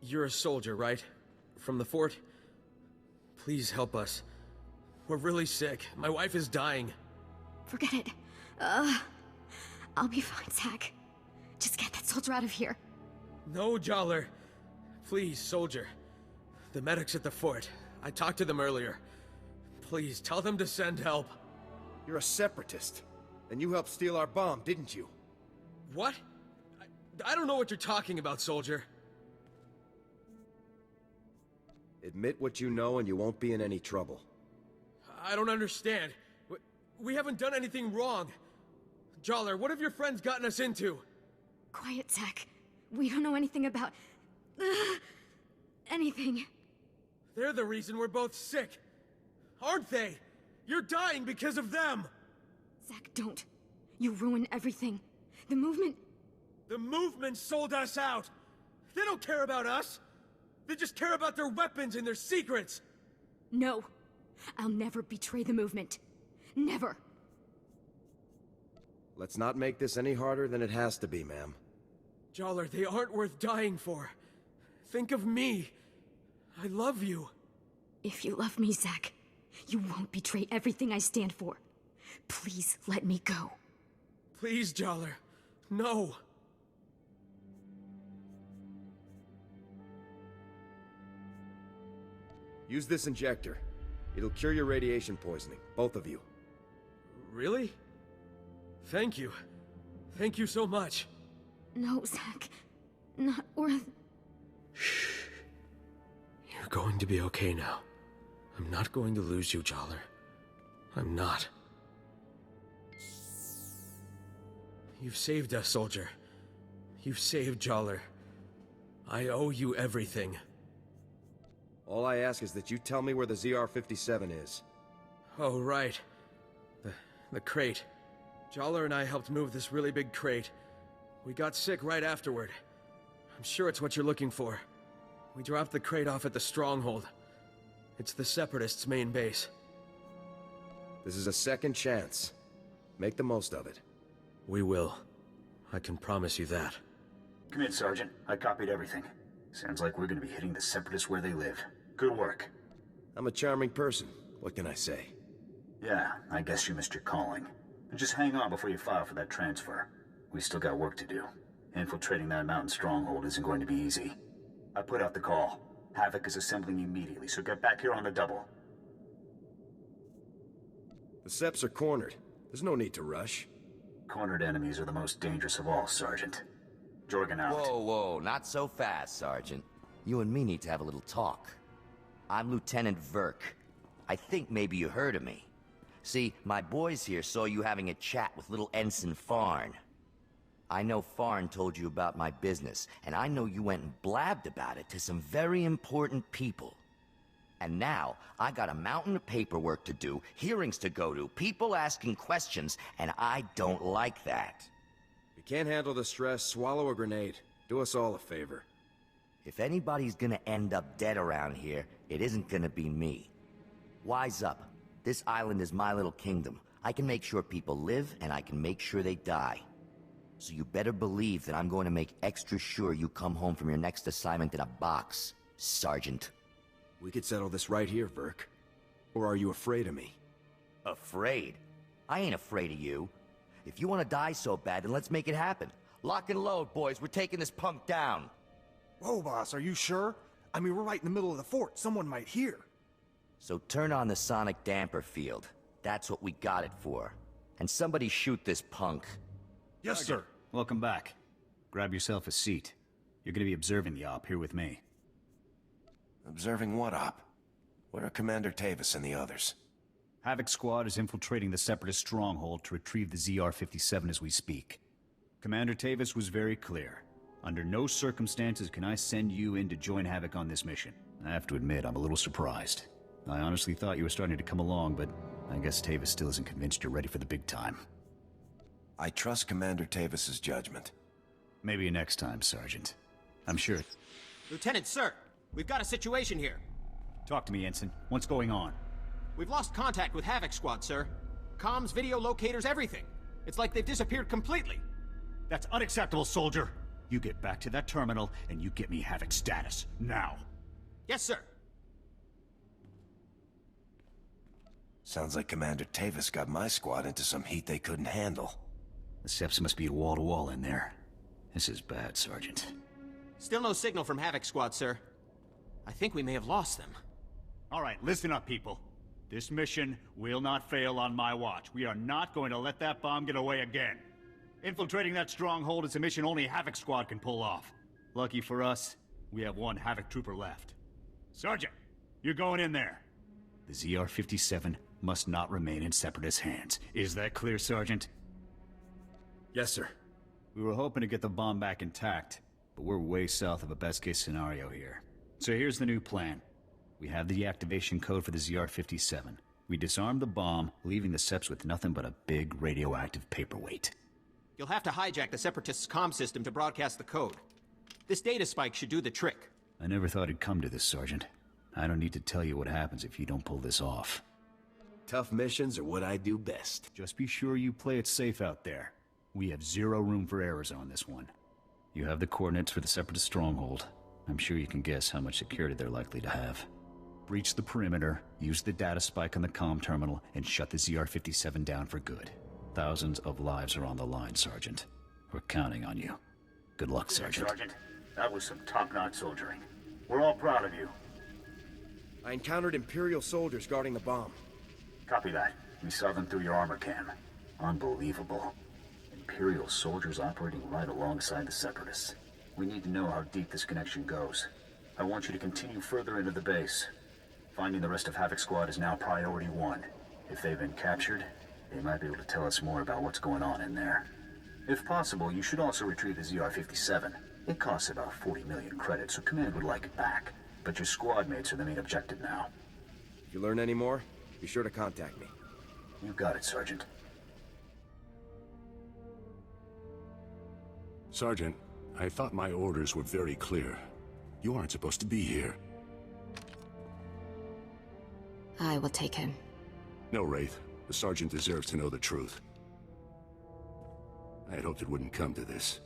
You're a soldier, right? From the fort? Please help us. We're really sick. My wife is dying. Forget it. I'll be fine, Zach. Just get that soldier out of here. No, Jollar. Please, soldier. The medics at the fort. I talked to them earlier. Please, tell them to send help. You're a separatist. And you helped steal our bomb, didn't you? What? I don't know what you're talking about, soldier. Admit what you know and you won't be in any trouble. I don't understand. We haven't done anything wrong. Jollar, what have your friends gotten us into? Quiet, Zach. We don't know anything about... anything. They're the reason we're both sick. Aren't they? You're dying because of them! Zach, don't. You ruin everything. The movement... The movement sold us out! They don't care about us! They just care about their weapons and their secrets! No. I'll never betray the movement. Never. Let's not make this any harder than it has to be, ma'am. Jollar, they aren't worth dying for. Think of me. I love you. If you love me, Zach, you won't betray everything I stand for. Please let me go. Please, Jollar. No. Use this injector. It'll cure your radiation poisoning, both of you. Really? Thank you. Thank you so much. No, Zach. Not worth... Shh. You're going to be okay now. I'm not going to lose you, Jollar. I'm not. You've saved us, soldier. You've saved Jollar. I owe you everything. All I ask is that you tell me where the ZR-57 is. Oh, right. The crate. Jollar and I helped move this really big crate. We got sick right afterward. I'm sure it's what you're looking for. We dropped the crate off at the stronghold. It's the separatists' main base. This is a second chance. Make the most of it. We will. I can promise you that. Come in, Sergeant. I copied everything. Sounds like we're gonna be hitting the separatists where they live. Good work. I'm a charming person. What can I say? Yeah, I guess you missed your calling. Just hang on before you file for that transfer. We still got work to do. Infiltrating that mountain stronghold isn't going to be easy. I put out the call. Havoc is assembling immediately, so get back here on the double. The Seps are cornered. There's no need to rush. Cornered enemies are the most dangerous of all, Sergeant. Jorgen out. Whoa, not so fast, Sergeant. You and me need to have a little talk. I'm Lieutenant Ver. I think maybe you heard of me. See, my boys here saw you having a chat with little Ensign Farn. I know Farn told you about my business, and I know you went and blabbed about it to some very important people. And now, I got a mountain of paperwork to do, hearings to go to, people asking questions, and I don't like that. If you can't handle the stress, swallow a grenade. Do us all a favor. If anybody's gonna end up dead around here, it isn't gonna be me. Wise up. This island is my little kingdom. I can make sure people live, and I can make sure they die. So you better believe that I'm going to make extra sure you come home from your next assignment in a box, Sergeant. We could settle this right here, Ver. Or are you afraid of me? Afraid? I ain't afraid of you. If you want to die so bad, then let's make it happen. Lock and load, boys. We're taking this punk down. Whoa, boss, are you sure? I mean, we're right in the middle of the fort. Someone might hear. So turn on the sonic damper field. That's what we got it for. And somebody shoot this punk. Yes, sir. Welcome back. Grab yourself a seat. You're gonna be observing the op here with me. Observing what op? Where are Commander Tavis and the others? Havoc Squad is infiltrating the Separatist stronghold to retrieve the ZR-57 as we speak. Commander Tavis was very clear. Under no circumstances can I send you in to join Havoc on this mission. I have to admit, I'm a little surprised. I honestly thought you were starting to come along, but I guess Tavis still isn't convinced you're ready for the big time. I trust Commander Tavis's judgment. Maybe next time, Sergeant. I'm sure. Lieutenant, sir! We've got a situation here. Talk to me, Ensign. What's going on? We've lost contact with Havoc Squad, sir. Comms, video locators, everything. It's like they've disappeared completely. That's unacceptable, soldier. You get back to that terminal, and you get me Havoc status. Now! Yes, sir. Sounds like Commander Tavis got my squad into some heat they couldn't handle. The Seps must be wall-to-wall in there. This is bad, Sergeant. Still no signal from Havoc Squad, sir. I think we may have lost them. All right, listen up, people. This mission will not fail on my watch. We are not going to let that bomb get away again. Infiltrating that stronghold is a mission only Havoc Squad can pull off. Lucky for us, we have one Havoc trooper left. Sergeant, you're going in there. The ZR-57 must not remain in Separatist hands. Is that clear, Sergeant? Yes, sir. We were hoping to get the bomb back intact, but we're way south of a best-case scenario here. So here's the new plan. We have the activation code for the ZR-57. We disarm the bomb, leaving the Seps with nothing but a big radioactive paperweight. You'll have to hijack the Separatists' comm system to broadcast the code. This data spike should do the trick. I never thought it'd come to this, Sergeant. I don't need to tell you what happens if you don't pull this off. Tough missions are what I do best. Just be sure you play it safe out there. We have zero room for errors on this one. You have the coordinates for the Separatist stronghold. I'm sure you can guess how much security they're likely to have. Breach the perimeter, use the data spike on the comm terminal, and shut the ZR-57 down for good. Thousands of lives are on the line, Sergeant. We're counting on you. Good luck, Sergeant. Sergeant, that was some top-notch soldiering. We're all proud of you. I encountered Imperial soldiers guarding the bomb. Copy that. We saw them through your armor cam. Unbelievable. Imperial soldiers operating right alongside the Separatists. We need to know how deep this connection goes. I want you to continue further into the base. Finding the rest of Havoc Squad is now priority 1. If they've been captured, they might be able to tell us more about what's going on in there. If possible, you should also retrieve the ZR-57. It costs about 40 million credits, so Command would like it back. But your squad mates are the main objective now. If you learn any more, be sure to contact me. You got it, Sergeant. Sergeant, I thought my orders were very clear. You aren't supposed to be here. I will take him. No, Wraith. The Sergeant deserves to know the truth. I had hoped it wouldn't come to this.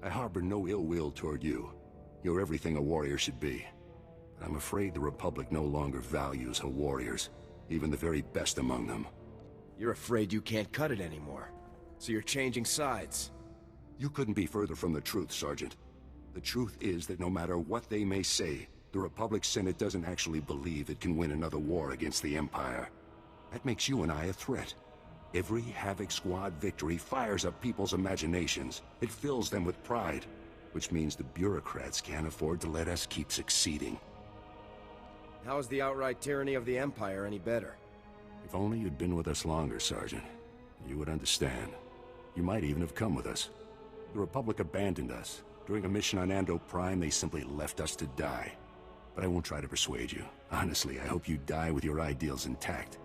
I harbor no ill will toward you. You're everything a warrior should be. But I'm afraid the Republic no longer values her warriors, even the very best among them. You're afraid you can't cut it anymore, so you're changing sides. You couldn't be further from the truth, Sergeant. The truth is that no matter what they may say, the Republic Senate doesn't actually believe it can win another war against the Empire. That makes you and I a threat. Every Havoc Squad victory fires up people's imaginations. It fills them with pride, which means the bureaucrats can't afford to let us keep succeeding. How is the outright tyranny of the Empire any better? If only you'd been with us longer, Sergeant. You would understand. You might even have come with us. The Republic abandoned us. During a mission on Ando Prime, they simply left us to die. But I won't try to persuade you. Honestly, I hope you die with your ideals intact.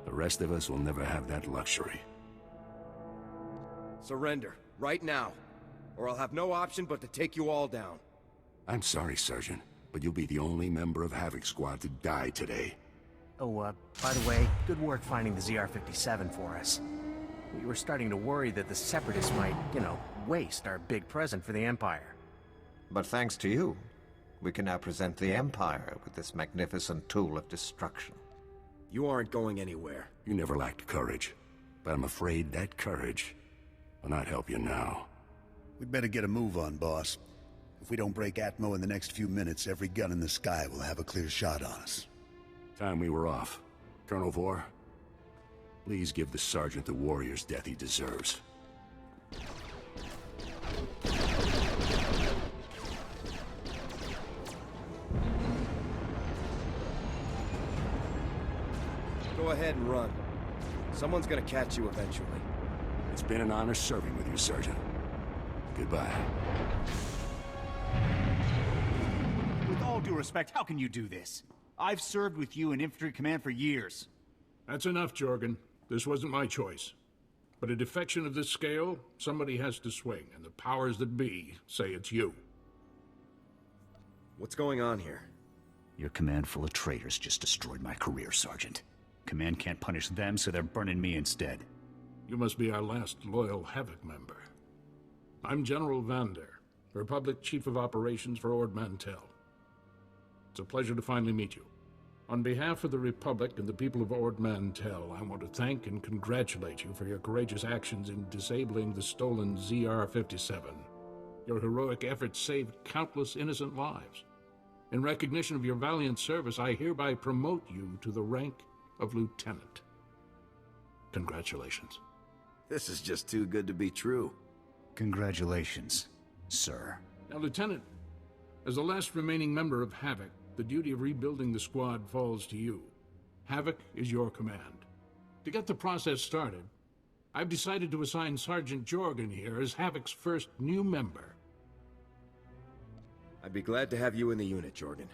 The rest of us will never have that luxury. Surrender, right now, or I'll have no option but to take you all down. I'm sorry, Sergeant, but you'll be the only member of Havoc Squad to die today. Oh, by the way, good work finding the ZR-57 for us. We were starting to worry that the Separatists might, waste our big present for the Empire. But thanks to you, we can now present the Empire with this magnificent tool of destruction. You aren't going anywhere. You never lacked courage, but I'm afraid that courage will not help you now. We'd better get a move on, boss. If we don't break Atmo in the next few minutes, every gun in the sky will have a clear shot on us. Time we were off. Colonel Ver, please give the Sergeant the warrior's death he deserves. Go ahead and run. Someone's gonna catch you eventually. It's been an honor serving with you, Sergeant. Goodbye. With all due respect, how can you do this? I've served with you in infantry command for years. That's enough, Jorgen. This wasn't my choice. But a defection of this scale, somebody has to swing, and the powers that be say it's you. What's going on here? Your command full of traitors just destroyed my career, Sergeant. Command can't punish them, so they're burning me instead. You must be our last loyal Havoc member. I'm General Ver, Republic Chief of Operations for Ord Mantell. It's a pleasure to finally meet you. On behalf of the Republic and the people of Ord Mantell, I want to thank and congratulate you for your courageous actions in disabling the stolen ZR-57. Your heroic efforts saved countless innocent lives. In recognition of your valiant service, I hereby promote you to the rank of Lieutenant. Congratulations. This is just too good to be true. Congratulations, sir. Now, Lieutenant, as the last remaining member of Havoc, the duty of rebuilding the squad falls to you. Havoc is your command. To get the process started, I've decided to assign Sergeant Jorgen here as Havoc's first new member. I'd be glad to have you in the unit, Jorgen.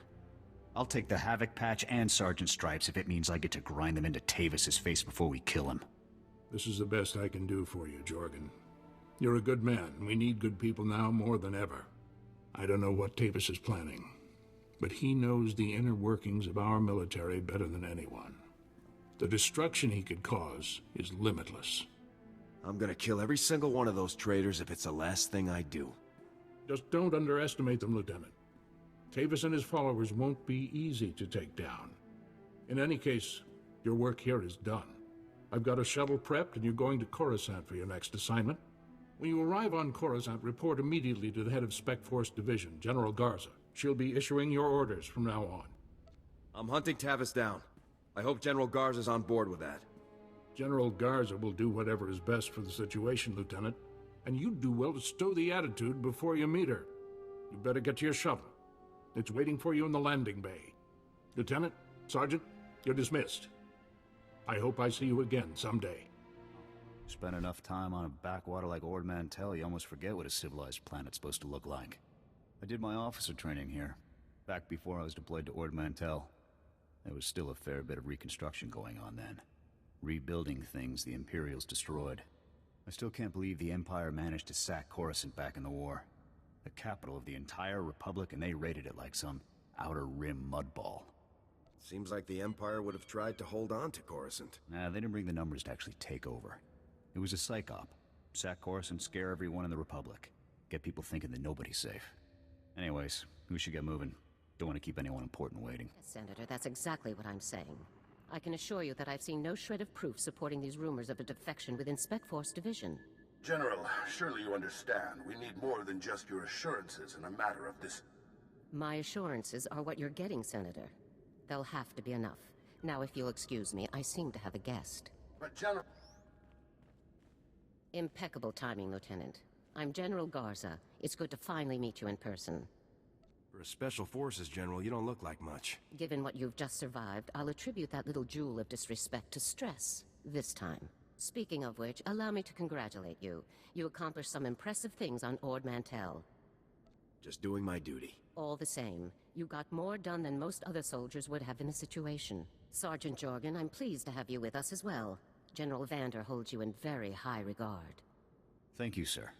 I'll take the Havoc patch and Sergeant Stripes if it means I get to grind them into Tavis's face before we kill him. This is the best I can do for you, Jorgen. You're a good man. We need good people now more than ever. I don't know what Tavis is planning, but he knows the inner workings of our military better than anyone. The destruction he could cause is limitless. I'm gonna kill every single one of those traitors if it's the last thing I do. Just don't underestimate them, Lieutenant. Tavis and his followers won't be easy to take down. In any case, your work here is done. I've got a shuttle prepped and you're going to Coruscant for your next assignment. When you arrive on Coruscant, report immediately to the head of Spec Force Division, General Garza. She'll be issuing your orders from now on. I'm hunting Tavis down. I hope General Garza's on board with that. General Garza will do whatever is best for the situation, Lieutenant. And you'd do well to stow the attitude before you meet her. You better get to your shuttle. It's waiting for you in the landing bay. Lieutenant, Sergeant, you're dismissed. I hope I see you again someday. Spend enough time on a backwater like Ord Mantell, you almost forget what a civilized planet's supposed to look like. I did my officer training here, back before I was deployed to Ord Mantell. There was still a fair bit of reconstruction going on then. Rebuilding things the Imperials destroyed. I still can't believe the Empire managed to sack Coruscant back in the war. The capital of the entire Republic, and they raided it like some Outer Rim mudball. Seems like the Empire would have tried to hold on to Coruscant. Nah, they didn't bring the numbers to actually take over. It was a psych op. Sack Coruscant, scare everyone in the Republic. Get people thinking that nobody's safe. Anyways, we should get moving. Don't want to keep anyone important waiting. Yes, Senator, that's exactly what I'm saying. I can assure you that I've seen no shred of proof supporting these rumors of a defection within Spec Force Division. General, surely you understand. We need more than just your assurances in a matter of this. My assurances are what you're getting, Senator. They'll have to be enough. Now, if you'll excuse me, I seem to have a guest. But General... Impeccable timing, Lieutenant. I'm General Garza. It's good to finally meet you in person. For a Special Forces General, you don't look like much. Given what you've just survived, I'll attribute that little jewel of disrespect to stress, this time. Speaking of which, allow me to congratulate you. You accomplished some impressive things on Ord Mantell. Just doing my duty. All the same, you got more done than most other soldiers would have in the situation. Sergeant Jorgen, I'm pleased to have you with us as well. General Vander holds you in very high regard. Thank you, sir.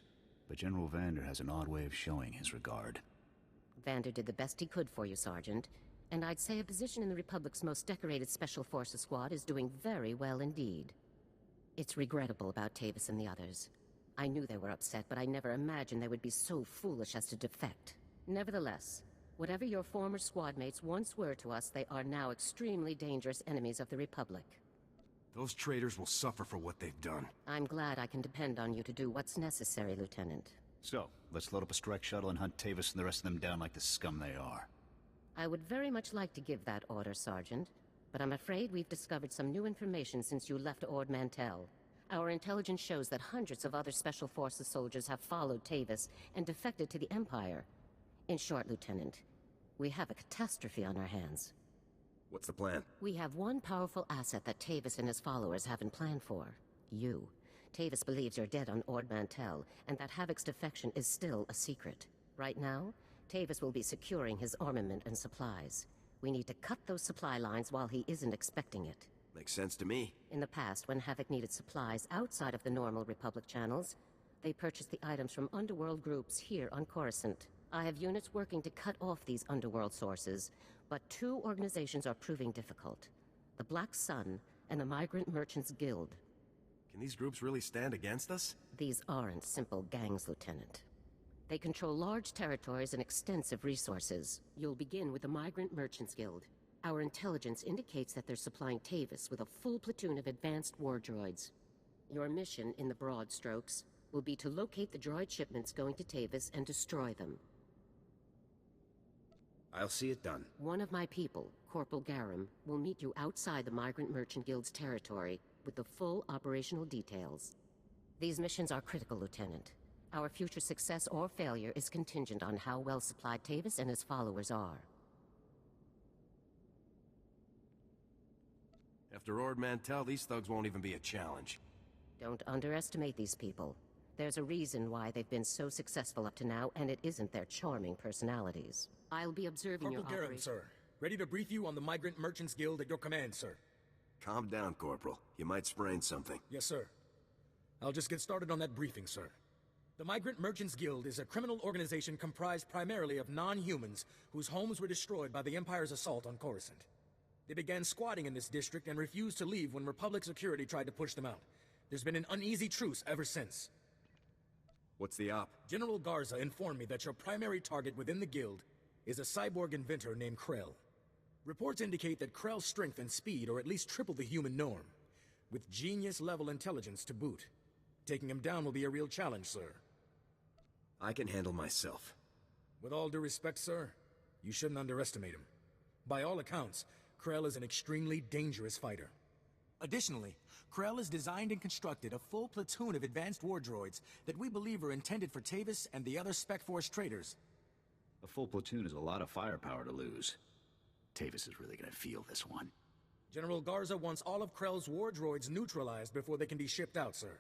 But General Vander has an odd way of showing his regard. Vander did the best he could for you, Sergeant. And I'd say a position in the Republic's most decorated Special Forces squad is doing very well indeed. It's regrettable about Tavis and the others. I knew they were upset, but I never imagined they would be so foolish as to defect. Nevertheless, whatever your former squad mates once were to us, they are now extremely dangerous enemies of the Republic. Those traitors will suffer for what they've done. I'm glad I can depend on you to do what's necessary, Lieutenant. So, let's load up a strike shuttle and hunt Tavis and the rest of them down like the scum they are. I would very much like to give that order, Sergeant, but I'm afraid we've discovered some new information since you left Ord Mantell. Our intelligence shows that hundreds of other Special Forces soldiers have followed Tavis and defected to the Empire. In short, Lieutenant, we have a catastrophe on our hands. What's the plan? We have one powerful asset that Tavis and his followers haven't planned for. You. Tavis believes you're dead on Ord Mantell, and that Havoc's defection is still a secret. Right now, Tavis will be securing his armament and supplies. We need to cut those supply lines while he isn't expecting it. Makes sense to me. In the past, when Havoc needed supplies outside of the normal Republic channels, they purchased the items from underworld groups here on Coruscant. I have units working to cut off these underworld sources, but two organizations are proving difficult. The Black Sun and the Migrant Merchants Guild. Can these groups really stand against us? These aren't simple gangs, Lieutenant. They control large territories and extensive resources. You'll begin with the Migrant Merchants Guild. Our intelligence indicates that they're supplying Tavis with a full platoon of advanced war droids. Your mission, in the broad strokes, will be to locate the droid shipments going to Tavis and destroy them. I'll see it done. One of my people, Corporal Garum, will meet you outside the Migrant Merchant Guild's territory with the full operational details. These missions are critical, Lieutenant. Our future success or failure is contingent on how well supplied Tavis and his followers are. After Ord Mantell, these thugs won't even be a challenge. Don't underestimate these people. There's a reason why they've been so successful up to now, and it isn't their charming personalities. I'll be observing your Corporal Garum, sir. Ready to brief you on the Migrant Merchants Guild at your command, sir. Calm down, Corporal. You might sprain something. Yes, sir. I'll just get started on that briefing, sir. The Migrant Merchants Guild is a criminal organization comprised primarily of non-humans whose homes were destroyed by the Empire's assault on Coruscant. They began squatting in this district and refused to leave when Republic security tried to push them out. There's been an uneasy truce ever since. What's the op? General Garza informed me that your primary target within the Guild is a cyborg inventor named Krell. Reports indicate that Krell's strength and speed are at least triple the human norm, with genius-level intelligence to boot. Taking him down will be a real challenge, sir. I can handle myself. With all due respect, sir, you shouldn't underestimate him. By all accounts, Krell is an extremely dangerous fighter. Additionally, Krell has designed and constructed a full platoon of advanced war droids that we believe are intended for Tavis and the other Spec Force traitors. A full platoon is a lot of firepower to lose. Tavis is really gonna feel this one. General Garza wants all of Krell's war droids neutralized before they can be shipped out, sir.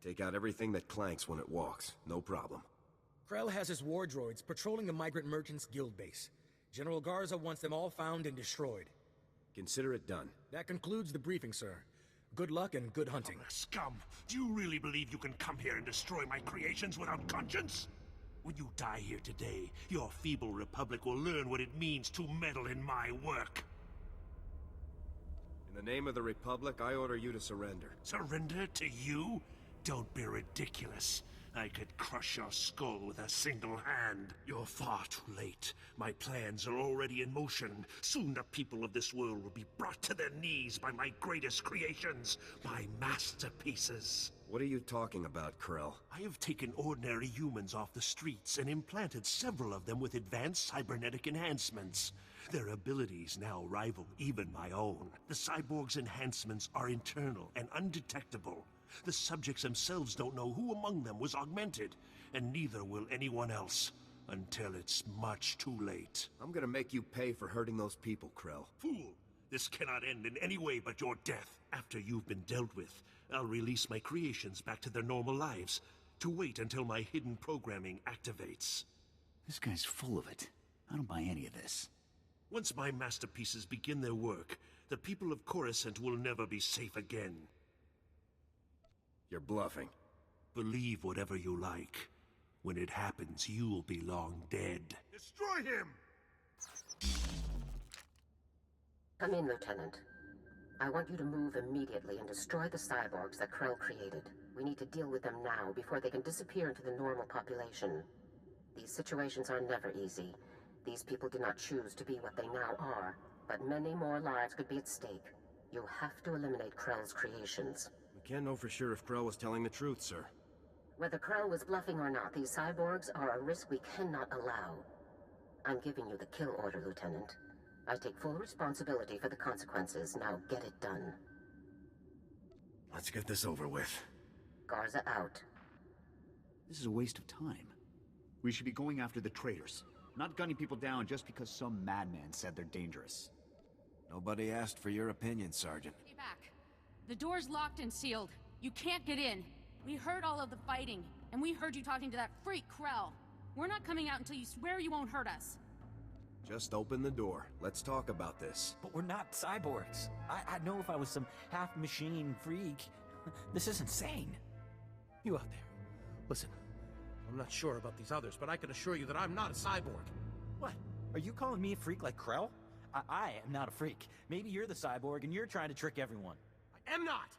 Take out everything that clanks when it walks. No problem. Krell has his war droids patrolling the Migrant Merchants Guild base. General Garza wants them all found and destroyed. Consider it done. That concludes the briefing, sir. Good luck and good hunting. Scum! Do you really believe you can come here and destroy my creations without conscience? When you die here today, your feeble republic will learn what it means to meddle in my work. In the name of the Republic, I order you to surrender. Surrender to you? Don't be ridiculous. I could crush your skull with a single hand. You're far too late. My plans are already in motion. Soon the people of this world will be brought to their knees by my greatest creations, my masterpieces. What are you talking about, Krell? I have taken ordinary humans off the streets and implanted several of them with advanced cybernetic enhancements. Their abilities now rival even my own. The cyborgs' enhancements are internal and undetectable. The subjects themselves don't know who among them was augmented, and neither will anyone else, until it's much too late. I'm gonna make you pay for hurting those people, Krell. Fool! This cannot end in any way but your death. After you've been dealt with, I'll release my creations back to their normal lives, to wait until my hidden programming activates. This guy's full of it. I don't buy any of this. Once my masterpieces begin their work, the people of Coruscant will never be safe again. You're bluffing. Believe whatever you like. When it happens, you'll be long dead. Destroy him! Come in, Lieutenant. I want you to move immediately and destroy the cyborgs that Krell created. We need to deal with them now before they can disappear into the normal population. These situations are never easy. These people did not choose to be what they now are, but many more lives could be at stake. You have to eliminate Krell's creations. We can't know for sure if Krell was telling the truth, sir. Whether Krell was bluffing or not, these cyborgs are a risk we cannot allow. I'm giving you the kill order, Lieutenant. I take full responsibility for the consequences. Now get it done. Let's get this over with. Garza out. This is a waste of time. We should be going after the traitors, not gunning people down just because some madman said they're dangerous. Nobody asked for your opinion, Sergeant. Stay back. The door's locked and sealed. You can't get in. We heard all of the fighting, and we heard you talking to that freak Krell. We're not coming out until you swear you won't hurt us. Just open the door. Let's talk about this. But we're not cyborgs. I'd know if I was some half-machine freak. This is insane. You out there. Listen, I'm not sure about these others, but I can assure you that I'm not a cyborg. What? Are you calling me a freak like Krell? I am not a freak. Maybe you're the cyborg and you're trying to trick everyone. I am not!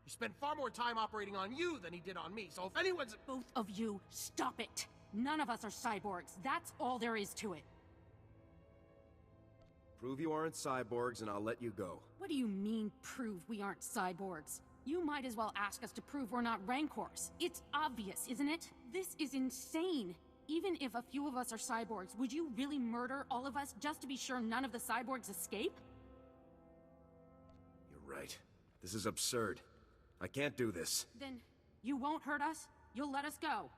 He spent far more time operating on you than he did on me, so if anyone's— Both of you, stop it! None of us are cyborgs. That's all there is to it. Prove you aren't cyborgs and I'll let you go. What do you mean, prove we aren't cyborgs? You might as well ask us to prove we're not Rancors. It's obvious, isn't it? This is insane. Even if a few of us are cyborgs, would you really murder all of us just to be sure none of the cyborgs escape? You're right. This is absurd. I can't do this. Then you won't hurt us? You'll let us go?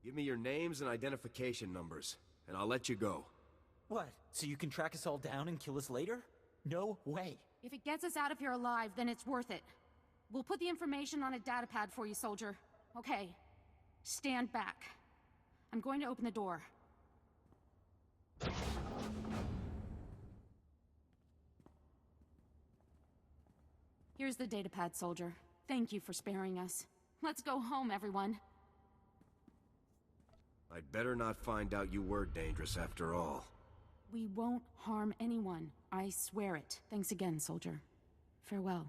Give me your names and identification numbers, and I'll let you go. What? So you can track us all down and kill us later? No way. If it gets us out of here alive, then it's worth it. We'll put the information on a datapad for you, soldier. Okay. Stand back. I'm going to open the door. Here's the datapad, soldier. Thank you for sparing us. Let's go home, everyone. I'd better not find out you were dangerous after all. We won't harm anyone. I swear it. Thanks again, soldier. Farewell.